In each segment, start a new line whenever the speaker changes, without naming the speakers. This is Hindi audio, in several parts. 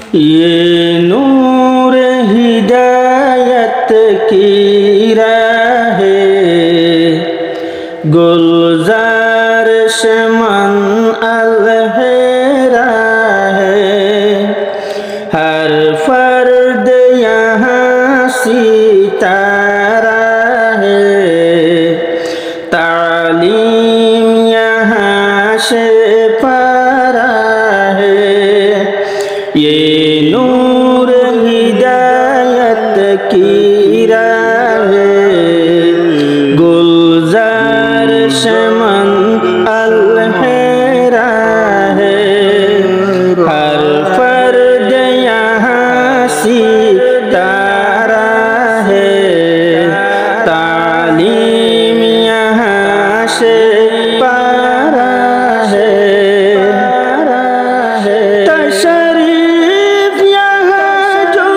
ये नूर हिदायत की राहे गुलजार शमन अलहेरा है। हर फर्द यहाँ सितारा है, तालीम यहाँ से पारा है। ये नूर हिदायत की राह गुलजार शमन अलहेरा है। हर फर्द यहाँ सितारा है, तालीम यहाँ से पारा है। तशरीफ यहाँ जो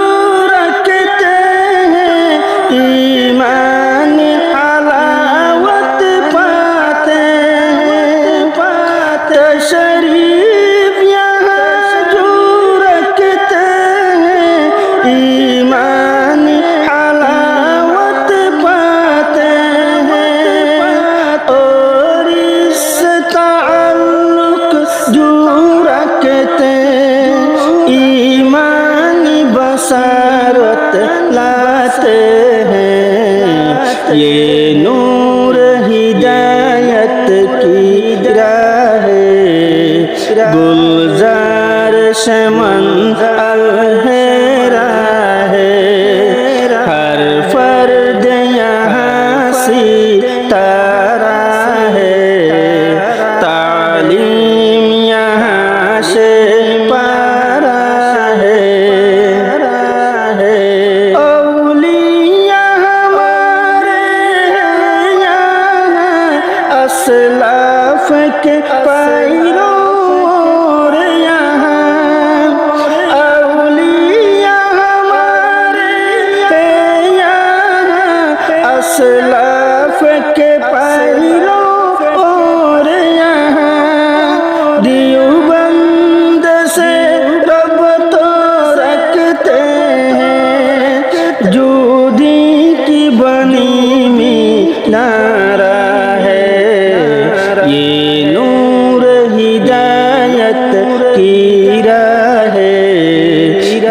रखते हैं ईमान हलावत पाते हैं। तशरीफ यहाँ जो रखते हैं ईमान हलावत पाते हैं। और इस ताल्लुक जो रखते ईमान बसारत लाते हैं। ये नूर हिदायत की राह गुलजार शमन अलहेरा है। हर फर्द यहाँ सितारा है, तालीम यहाँ से पारा है। औलिया हमारे यहाँ असलाफ के पैरों और यहाँ औलिया हमारे यहाँ असलाफ के पैरों और यहाँ देवबंद से रब तो रखते हैं। जूदी की बनी मीनारा है। ये नूर हिदायत की राह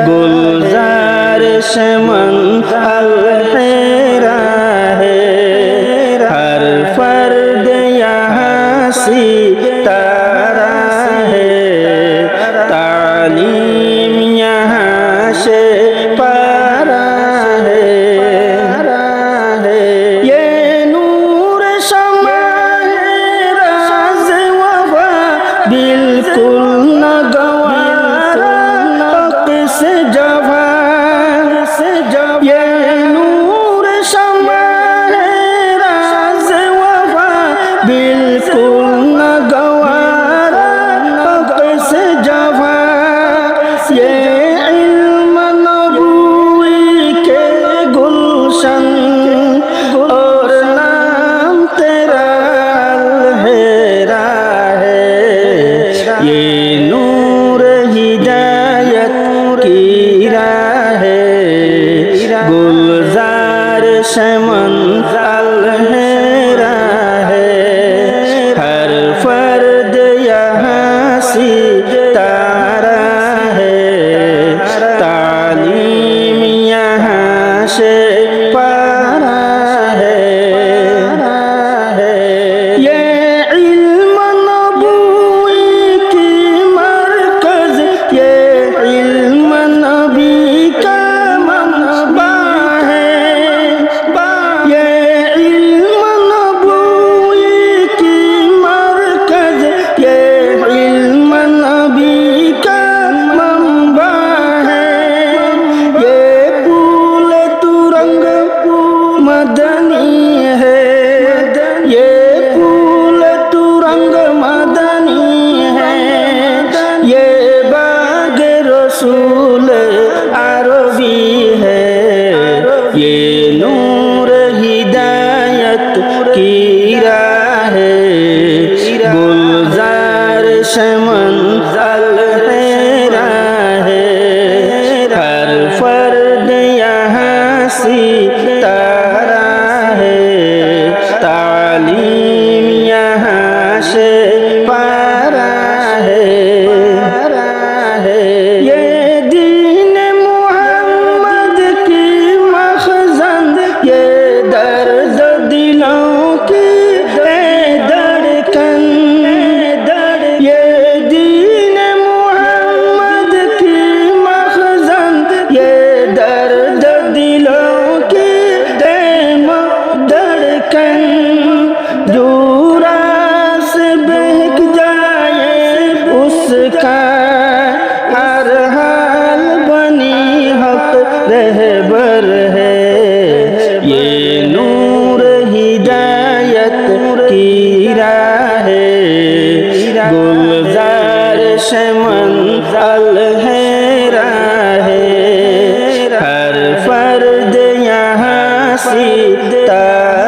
गुलजार शमन अलहेरा है। हर फर्द यहाँ सितारा है, तालीम यहाँ से पारा है। ये नूर शमा है राज़ वफ़ा बिल्कुल न गवारा से जवा। ये नूर शमा है राज़ वफ़ा बिल्कुल न गवारा से जवा। ये इल्म नबूवी के गुलशन और नाम तेरा अलहेरा है। ये नूर हिदायत की राह गुलजार शमन अलहेरा है। हर फर्द यहाँ सितारा है, तालीम यहाँ से पारा है। ये इल्म नबूवी की मरकज, ये इल्म नबी का मनबा है। ये इल्म नबूवी की मरकज, ये इल्म नबी का मनबा है। ये फूल तुरंग मदनी है। ये फूल तुरंग मदनी है। ये बाग रसूल अरबी है। ये नूर हिदायत की राह गुलजार शमन अलहेरा है। अलहरा है, हर फर्द यहाँ सीता